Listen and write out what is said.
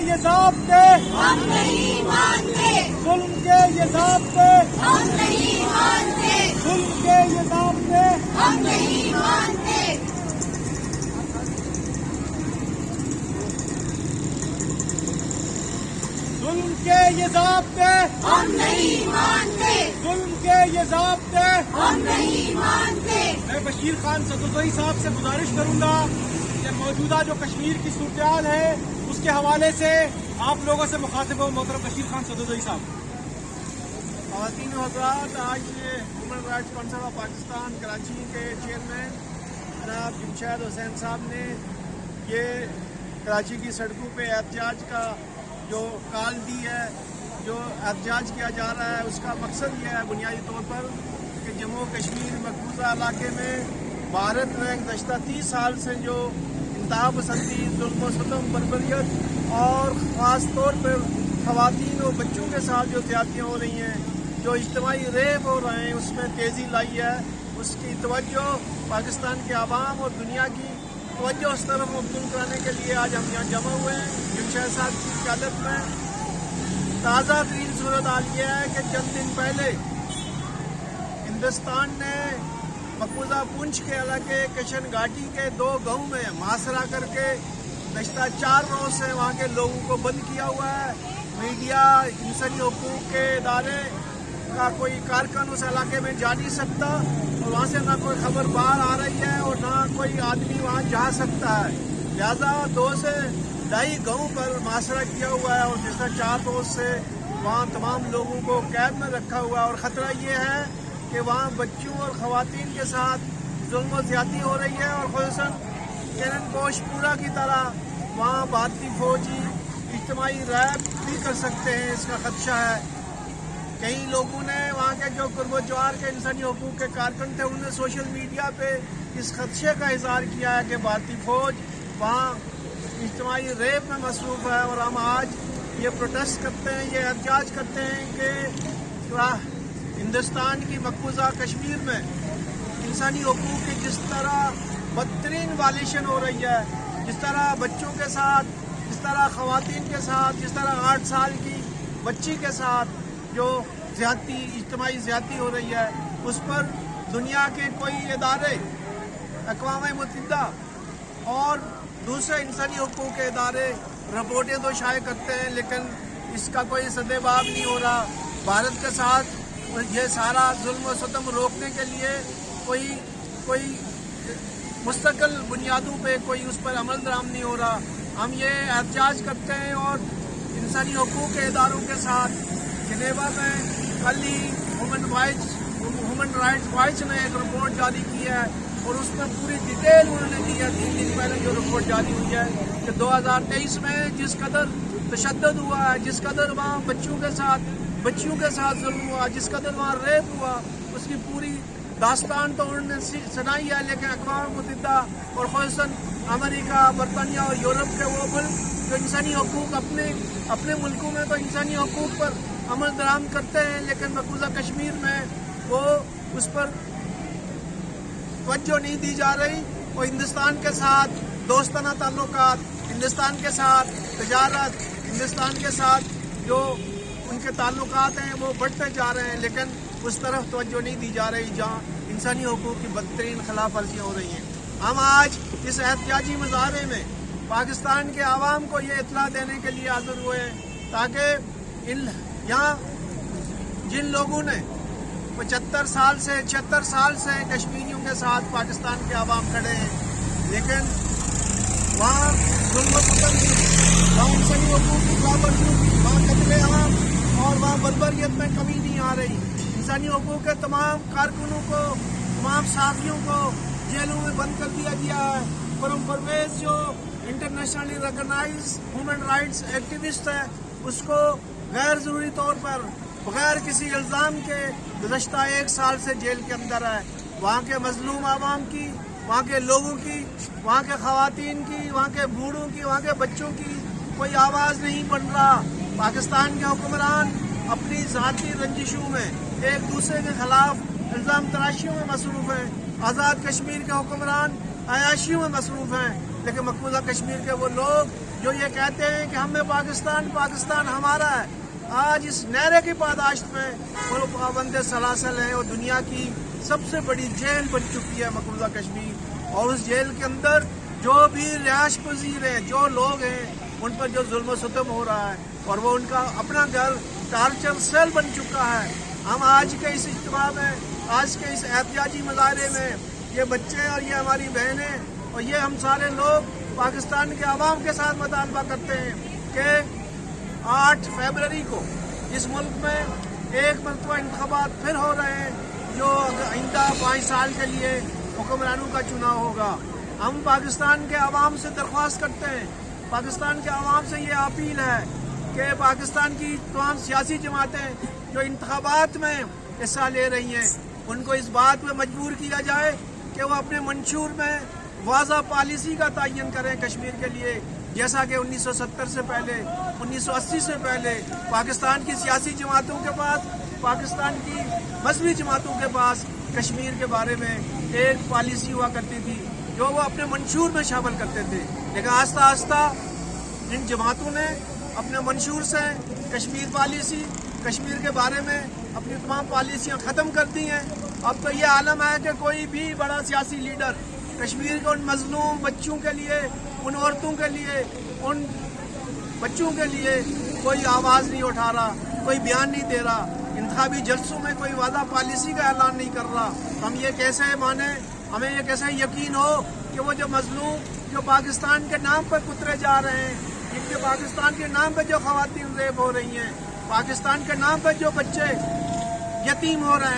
یہ ضابطے ہم نہیں مانتے، ظلم کے یہ ضابطے ہم نہیں مانتے، ظلم کے یہ ضابطے ہم نہیں مانتے، ظلم کے یہ ضابطے ہم نہیں مانتے، ظلم کے یہ ضابطے ہم نہیں مانتے۔ میں بشیر خان صدوزئی صاحب سے گزارش کروں گا کہ موجودہ جو کشمیر کی صورتحال ہے اس کے حوالے سے آپ لوگوں سے مخاطب ہو محترم بشیر خان صدوزئی صاحب۔ خواتین و حضرات، آج human rights council of Pakistan Karachi کے چیئرمین جناب جمشید حسین صاحب نے یہ کراچی کی سڑکوں پہ احتجاج کا جو کال دی ہے، جو احتجاج کیا جا رہا ہے، اس کا مقصد یہ ہے بنیادی طور پر کہ جموں و کشمیر مقبوضہ علاقے میں بھارت میں گزشتہ 30 سال سے جو انتہا پسندی، ظلم و ستم، بربریت اور خاص طور پر خواتین و بچوں کے ساتھ جو زیادتیاں ہو رہی ہیں، جو اجتماعی ریپ ہو رہے ہیں، اس میں تیزی لائی ہے۔ اس کی توجہ پاکستان کے عوام اور دنیا کی توجہ اس طرف مبذول کرانے کے لیے آج ہم یہاں جمع ہوئے ہیں۔ جمشید صاحب کی قیادت میں تازہ ترین صورتحال یہ ہے کہ چند دن پہلے ہندوستان نے مقبوضہ پونچھ کے علاقے کشن گھاٹی کے 2 گاؤں میں محاصرہ کر کے گزشتہ 4 روز سے وہاں کے لوگوں کو بند کیا ہوا ہے۔ میڈیا، انسانی حقوق کے ادارے کا کوئی کارکن اس علاقے میں جا نہیں سکتا، اور وہاں سے نہ کوئی خبر باہر آ رہی ہے اور نہ کوئی آدمی وہاں جا سکتا ہے۔ لہذا 2 سے 2.5 گاؤں پر محاصرہ کیا ہوا ہے، اور گزشتہ 4 روز سے وہاں تمام لوگوں کو قید میں رکھا ہوا ہے، اور خطرہ یہ ہے کہ وہاں بچوں اور خواتین کے ساتھ ظلم و زیادتی ہو رہی ہے، اور خصوصاً کرن پوش پورا کی طرح وہاں بھارتی فوجی اجتماعی ریپ بھی کر سکتے ہیں، اس کا خدشہ ہے۔ کئی لوگوں نے وہاں کے جو قرب و جوار کے انسانی حقوق کے کارکن تھے، انہوں نے سوشل میڈیا پہ اس خدشے کا اظہار کیا ہے کہ بھارتی فوج وہاں اجتماعی ریپ میں مصروف ہے، اور ہم آج یہ پروٹیسٹ کرتے ہیں، یہ احتجاج کرتے ہیں کہ ہندوستان کی مقبوضہ کشمیر میں انسانی حقوق کی جس طرح بدترین وائلیشن ہو رہی ہے، جس طرح بچوں کے ساتھ، جس طرح خواتین کے ساتھ، جس طرح 8 سال کی بچی کے ساتھ جو زیادتی، اجتماعی زیادتی ہو رہی ہے، اس پر دنیا کے کوئی ادارے، اقوام متحدہ اور دوسرے انسانی حقوق کے ادارے رپورٹیں تو شائع کرتے ہیں، لیکن اس کا کوئی سدباب نہیں ہو رہا۔ بھارت کے ساتھ یہ سارا ظلم و ستم روکنے کے لیے کوئی مستقل بنیادوں پہ کوئی اس پر عمل درآمد نہیں ہو رہا۔ ہم یہ احتجاج کرتے ہیں، اور انسانی حقوق کے اداروں کے ساتھ جنیوا میں کل ہی ہیومن رائٹس واچ نے ایک رپورٹ جاری کی ہے، اور اس میں پوری ڈیٹیل انہوں نے دی ہے 3 دن پہلے جو رپورٹ جاری ہوئی ہے کہ 2023 میں جس قدر تشدد ہوا ہے، جس قدر وہاں بچیوں کے ساتھ ظلم ہوا، جس قدر وہاں ریپ ہوا، اس کی پوری داستان تو انہوں نے سنائی ہے، لیکن اقوام متحدہ اور خصوصاً امریکہ، برطانیہ اور یورپ کے وہ ملک جو انسانی حقوق اپنے ملکوں میں تو انسانی حقوق پر عمل درآمد کرتے ہیں، لیکن مقبوضہ کشمیر میں وہ اس پر توجہ نہیں دی جا رہی، اور ہندوستان کے ساتھ دوستانہ تعلقات، ہندوستان کے ساتھ تجارت، ہندوستان کے ساتھ جو ان کے تعلقات ہیں وہ بڑھتے جا رہے ہیں، لیکن اس طرف توجہ نہیں دی جا رہی جہاں انسانی حقوق کی بدترین خلاف ورزیاں ہو رہی ہیں۔ ہم آج اس احتجاجی مظاہرے میں پاکستان کے عوام کو یہ اطلاع دینے کے لیے حاضر ہوئے ہیں تاکہ یہاں جن لوگوں نے 75 سال سے 76 سال سے کشمیریوں کے ساتھ پاکستان کے عوام کھڑے ہیں، لیکن وہاں ظلم و ستم کی، وہاں انسانی حقوق کی خلاف ورزیوں کی، وہاں قتل عام اور وہاں بربریت میں کمی نہیں آ رہی۔ انسانی حقوق کے تمام کارکنوں کو، تمام صحافیوں کو جیلوں میں بند کر دیا گیا ہے۔ خرم پرویز جو internationally recognise human rights activist ہے، اس کو غیر ضروری طور پر بغیر کسی الزام کے گزشتہ 1 سال سے جیل کے اندر ہے۔ وہاں کے مظلوم عوام کی، وہاں کے لوگوں کی، وہاں کے خواتین کی، وہاں کے بوڑھوں کی، وہاں کے بچوں کی کوئی آواز نہیں بن رہا۔ پاکستان کے حکمران اپنی ذاتی رنجشوں میں ایک دوسرے کے خلاف الزام تراشیوں میں مصروف ہیں۔ آزاد کشمیر کے حکمران عیاشیوں میں مصروف ہیں، لیکن مقبوضہ کشمیر کے وہ لوگ جو یہ کہتے ہیں کہ ہمیں پاکستان ہمارا ہے، آج اس نعرے کی پاداشت میں وہ پابند سلاسل ہیں اور دنیا کی سب سے بڑی جیل بن چکی ہے مقبوضہ کشمیر، اور اس جیل کے اندر جو بھی رہائش پذیر ہیں، جو لوگ ہیں، ان پر جو ظلم و ستم ہو رہا ہے اور وہ ان کا اپنا گھر ٹارچر سیل بن چکا ہے۔ ہم آج کے اس اجتماع میں، آج کے اس احتجاجی مظاہرے میں یہ بچے اور یہ ہماری بہنیں اور یہ ہم سارے لوگ پاکستان کے عوام کے ساتھ مطالبہ کرتے ہیں کہ 8 فروری کو اس ملک میں ایک مرتبہ انتخابات پھر ہو رہے ہیں جو آئندہ 5 سال کے لیے حکمرانوں کا چناؤ ہوگا۔ ہم پاکستان کے عوام سے درخواست کرتے ہیں، پاکستان کے عوام سے یہ اپیل ہے کہ پاکستان کی تمام سیاسی جماعتیں جو انتخابات میں حصہ لے رہی ہیں ان کو اس بات میں مجبور کیا جائے کہ وہ اپنے منشور میں واضح پالیسی کا تعین کریں کشمیر کے لیے، جیسا کہ 1970 سے پہلے، 1980 سے پہلے پاکستان کی سیاسی جماعتوں کے پاس، پاکستان کی مذہبی جماعتوں کے پاس کشمیر کے بارے میں ایک پالیسی ہوا کرتی تھی جو وہ اپنے منشور میں شامل کرتے تھے، لیکن آہستہ آہستہ ان جماعتوں نے اپنے منشور سے کشمیر پالیسی، کشمیر کے بارے میں اپنی تمام پالیسیاں ختم کر دی ہیں۔ اب تو یہ عالم ہے کہ کوئی بھی بڑا سیاسی لیڈر کشمیر کے ان مظلوم بچوں کے لیے، ان عورتوں کے لیے، ان بچوں کے لیے کوئی آواز نہیں اٹھا رہا، کوئی بیان نہیں دے رہا، انتخابی جلسوں میں کوئی واضح پالیسی کا اعلان نہیں کر رہا۔ ہم یہ کیسے مانیں، ہمیں یہ کیسے یقین ہو کہ وہ جو مظلوم جو پاکستان کے نام پر کترے جا رہے ہیں، جن کے پاکستان کے نام پہ جو خواتین ریپ ہو رہی ہیں، پاکستان کے نام پہ جو بچے یتیم ہو رہے ہیں،